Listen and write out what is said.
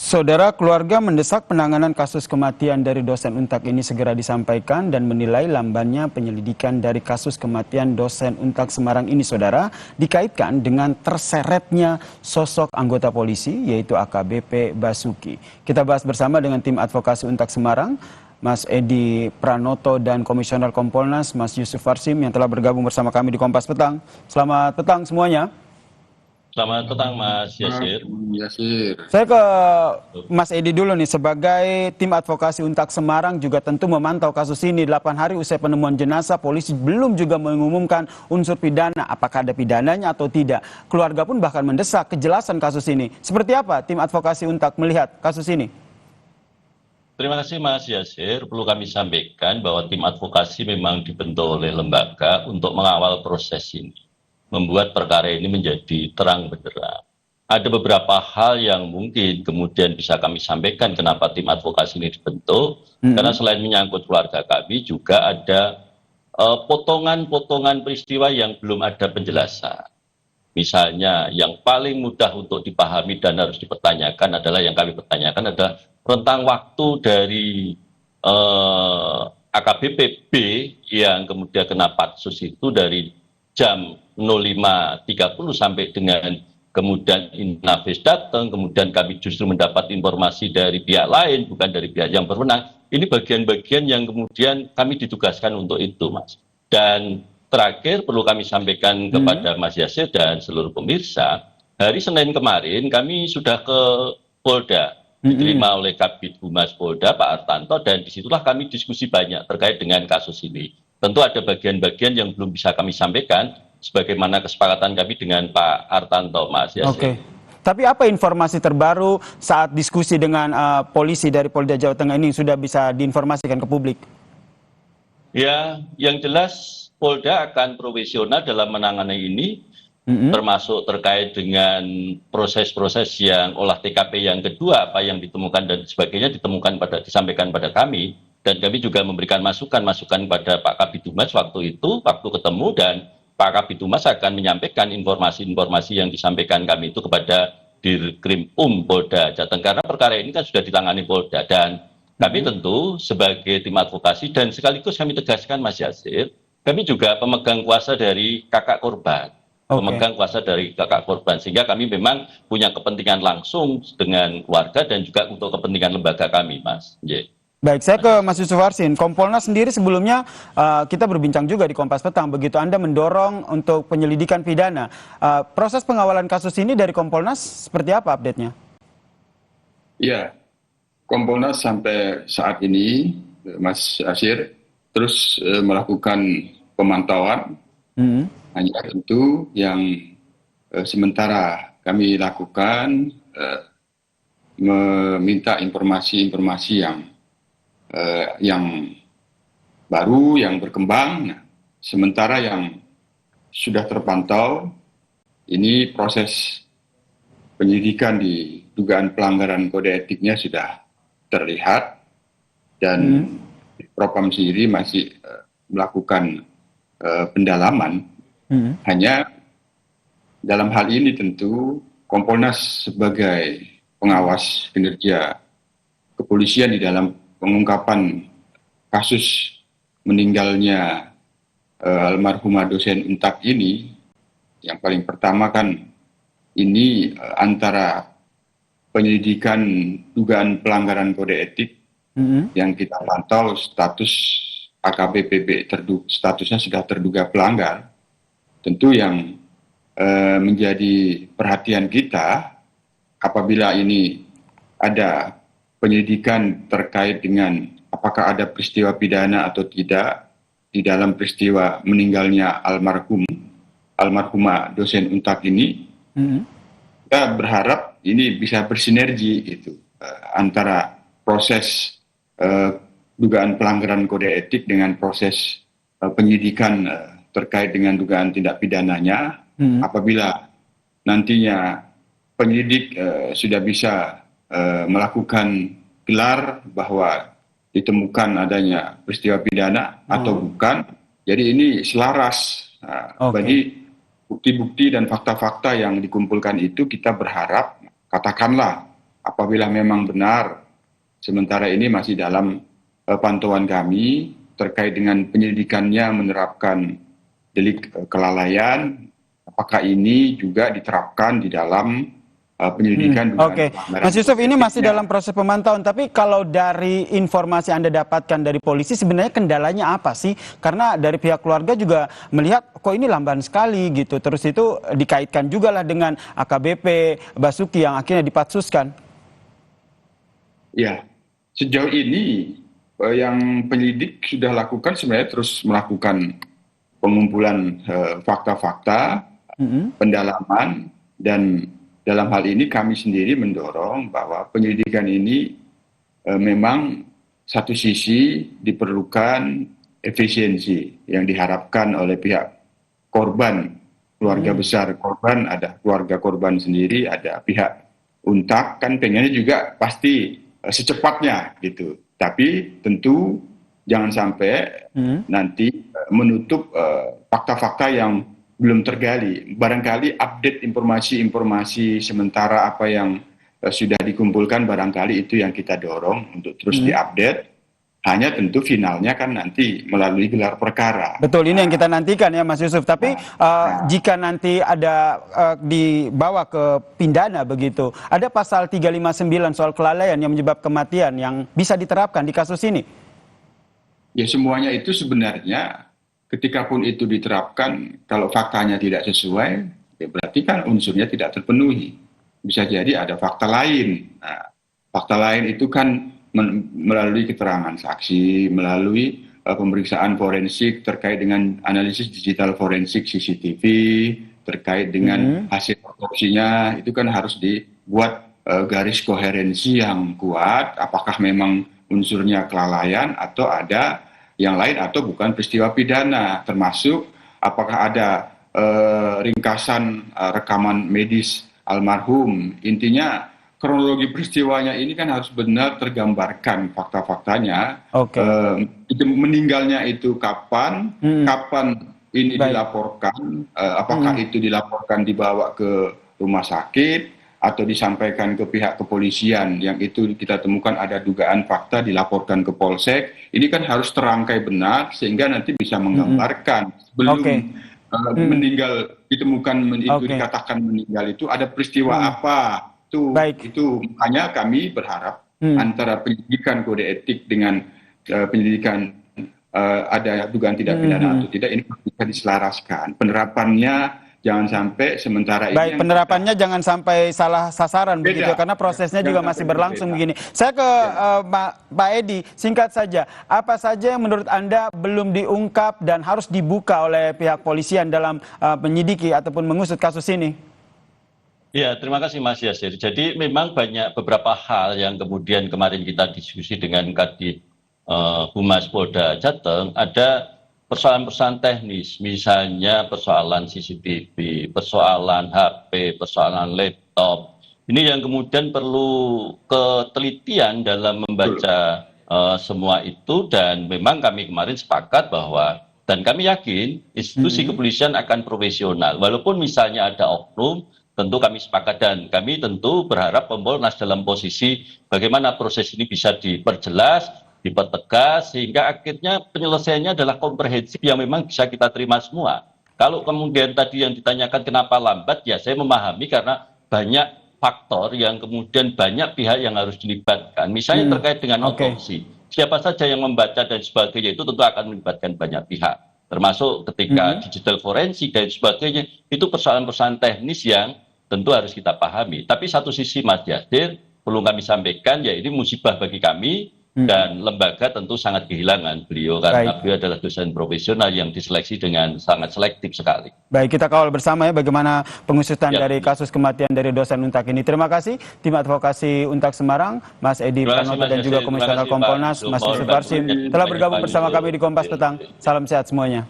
Saudara, keluarga mendesak penanganan kasus kematian dari dosen Untak ini segera disampaikan dan menilai lambannya penyelidikan dari kasus kematian dosen Untak Semarang ini, saudara, dikaitkan dengan terseretnya sosok anggota polisi yaitu AKBP Basuki. Kita bahas bersama dengan tim advokasi Untak Semarang, Mas Edi Pranoto dan Komisioner Kompolnas, Mas Yusuf Warsim yang telah bergabung bersama kami di Kompas Petang. Selamat petang semuanya. Selamat petang Mas Yasir. Saya ke Mas Edi dulu nih, sebagai tim advokasi Untak Semarang juga tentu memantau kasus ini. 8 hari usai penemuan jenazah, polisi belum juga mengumumkan unsur pidana, apakah ada pidananya atau tidak. Keluarga pun bahkan mendesak kejelasan kasus ini. Seperti apa tim advokasi Untak melihat kasus ini? Terima kasih Mas Yasir. Perlu kami sampaikan bahwa tim advokasi memang dibentuk oleh lembaga untuk mengawal proses ini, membuat perkara ini menjadi terang benderang. Ada beberapa hal yang mungkin kemudian bisa kami sampaikan kenapa tim advokasi ini dibentuk, karena selain menyangkut keluarga kami juga ada potongan-potongan peristiwa yang belum ada penjelasan. Misalnya yang paling mudah untuk dipahami dan harus dipertanyakan adalah yang kami pertanyakan adalah rentang waktu dari AKBP B yang kemudian kena patsus itu dari jam 05.30 sampai dengan kemudian Inafis datang, kemudian kami justru mendapat informasi dari pihak lain, bukan dari pihak yang berwenang. Ini bagian-bagian yang kemudian kami ditugaskan untuk itu, Mas. Dan terakhir perlu kami sampaikan kepada Mas Yasir dan seluruh pemirsa, hari Senin kemarin kami sudah ke Polda, diterima oleh Kabid Humas Polda Pak Artanto, dan disitulah kami diskusi banyak terkait dengan kasus ini. Tentu ada bagian-bagian yang belum bisa kami sampaikan, sebagaimana kesepakatan kami dengan Pak Artanto, Mas Yasir. Oke. Tapi apa informasi terbaru saat diskusi dengan polisi dari Polda Jawa Tengah ini sudah bisa diinformasikan ke publik? Ya, yang jelas Polda akan profesional dalam menangani ini, termasuk terkait dengan proses-proses yang olah TKP yang kedua, apa yang ditemukan dan sebagainya disampaikan pada kami, dan kami juga memberikan masukan-masukan pada Pak Kabid Humas waktu itu, waktu ketemu, dan Pak Kabid Humas akan menyampaikan informasi-informasi yang disampaikan kami itu kepada Dirkrim Polda Jateng, karena perkara ini kan sudah ditangani Polda, dan kami tentu sebagai tim advokasi dan sekaligus kami tegaskan Mas Yasir, kami juga pemegang kuasa dari kakak korban, sehingga kami memang punya kepentingan langsung dengan keluarga dan juga untuk kepentingan lembaga kami, Mas. Baik, saya ke Mas Yusuf Warsim. Kompolnas sendiri sebelumnya kita berbincang juga di Kompas Petang, begitu Anda mendorong untuk penyelidikan pidana. Proses pengawalan kasus ini dari Kompolnas seperti apa update-nya? Ya, Kompolnas sampai saat ini, Mas Yasir, terus melakukan pemantauan. Hanya tentu yang sementara kami lakukan meminta informasi-informasi yang baru, yang berkembang. Sementara yang sudah terpantau, ini proses penyelidikan di dugaan pelanggaran kode etiknya sudah terlihat, dan Propam sendiri masih melakukan pendalaman. Hanya dalam hal ini tentu Kompolnas sebagai pengawas kinerja kepolisian di dalam pengungkapan kasus meninggalnya almarhumah dosen Untak ini, yang paling pertama kan ini antara penyelidikan dugaan pelanggaran kode etik yang kita pantau status AKBP statusnya sudah terduga pelanggar. Tentu yang menjadi perhatian kita apabila ini ada penyelidikan terkait dengan apakah ada peristiwa pidana atau tidak di dalam peristiwa meninggalnya almarhumah dosen Untak ini, kita berharap ini bisa bersinergi gitu antara proses dugaan pelanggaran kode etik dengan proses penyidikan terkait dengan dugaan tindak pidananya. Apabila nantinya penyidik sudah bisa melakukan gelar bahwa ditemukan adanya peristiwa pidana atau bukan, jadi ini selaras bagi bukti-bukti dan fakta-fakta yang dikumpulkan itu. Kita berharap katakanlah apabila memang benar, sementara ini masih dalam pantauan kami terkait dengan penyelidikannya menerapkan delik kelalaian, apakah ini juga diterapkan di dalam penyelidikan dugaan Oke, pelanggaran Mas Yusuf, ini kode masih etiknya. dalam proses pemantauan, tapi kalau dari informasi Anda dapatkan dari polisi, sebenarnya kendalanya apa sih? Karena dari pihak keluarga juga melihat kok ini lamban sekali gitu, terus itu dikaitkan juga lah dengan AKBP Basuki yang akhirnya dipatsuskan. Ya, sejauh ini yang penyelidik sudah lakukan sebenarnya terus melakukan pengumpulan fakta-fakta, pendalaman, dan dalam hal ini kami sendiri mendorong bahwa penyelidikan ini memang satu sisi diperlukan efisiensi yang diharapkan oleh pihak korban, keluarga besar korban, ada keluarga korban sendiri, ada pihak Untak, kan pengennya juga pasti secepatnya gitu. Tapi tentu jangan sampai nanti menutup fakta-fakta yang belum tergali. Barangkali update informasi-informasi sementara apa yang sudah dikumpulkan, barangkali itu yang kita dorong untuk terus diupdate. Hanya tentu finalnya kan nanti melalui gelar perkara. Betul, ini yang kita nantikan ya Mas Yusuf. Tapi jika nanti ada dibawa ke pidana begitu, ada pasal 359 soal kelalaian yang menyebabkan kematian yang bisa diterapkan di kasus ini? Ya semuanya itu sebenarnya ketika pun itu diterapkan, kalau faktanya tidak sesuai, ya berarti kan unsurnya tidak terpenuhi. Bisa jadi ada fakta lain. Nah, fakta lain itu kan melalui keterangan saksi, melalui pemeriksaan forensik terkait dengan analisis digital forensik CCTV, terkait dengan hasil otopsinya, itu kan harus dibuat garis koherensi yang kuat, apakah memang unsurnya kelalaian atau ada yang lain atau bukan peristiwa pidana, termasuk apakah ada ringkasan rekaman medis almarhum. Intinya kronologi peristiwanya ini kan harus benar tergambarkan fakta-faktanya. Meninggalnya itu kapan, kapan ini dilaporkan, apakah itu dilaporkan dibawa ke rumah sakit atau disampaikan ke pihak kepolisian yang itu kita temukan ada dugaan fakta dilaporkan ke Polsek. Ini kan harus terangkai benar sehingga nanti bisa menggambarkan sebelum meninggal ditemukan itu dikatakan meninggal itu ada peristiwa apa. Itu makanya kami berharap antara penyidikan kode etik dengan penyidikan ada dugaan tidak pidana atau tidak, ini bisa diselaraskan. Penerapannya jangan sampai sementara ini. Baik, penerapannya jangan sampai salah sasaran begitu, karena prosesnya juga masih berlangsung begini. Saya ke Pak Edi, singkat saja, apa saja yang menurut Anda belum diungkap dan harus dibuka oleh pihak polisian dalam menyidiki ataupun mengusut kasus ini? Ya, terima kasih Mas Yasir. Jadi memang banyak beberapa hal yang kemudian kemarin kita diskusi dengan Kadif Humas Polda Jateng, ada persoalan-persoalan teknis, misalnya persoalan CCTV, persoalan HP, persoalan laptop. Ini yang kemudian perlu ketelitian dalam membaca semua itu, dan memang kami kemarin sepakat bahwa, dan kami yakin institusi kepolisian akan profesional. Walaupun misalnya ada oknum, tentu kami sepakat dan kami tentu berharap Kompolnas dalam posisi bagaimana proses ini bisa diperjelas, dipertegas, sehingga akhirnya penyelesaiannya adalah komprehensif yang memang bisa kita terima semua. Kalau kemudian tadi yang ditanyakan kenapa lambat, ya saya memahami karena banyak faktor yang kemudian banyak pihak yang harus dilibatkan. Misalnya terkait dengan otopsi, siapa saja yang membaca dan sebagainya itu tentu akan melibatkan banyak pihak. Termasuk ketika digital forensik dan sebagainya, itu persoalan-persoalan teknis yang tentu harus kita pahami. Tapi satu sisi Mas Yasir, perlu kami sampaikan, ya ini musibah bagi kami, dan lembaga tentu sangat kehilangan beliau, karena beliau adalah dosen profesional yang diseleksi dengan sangat selektif sekali. Baik, kita kawal bersama ya bagaimana pengusutan dari kasus kematian dari dosen Untak ini. Terima kasih tim advokasi Untak Semarang, Mas Edi Pranoto dan juga Komisioner Kompolnas, Mas Yusuf Warsim telah bergabung bersama kami di Kompas Petang. Salam sehat semuanya.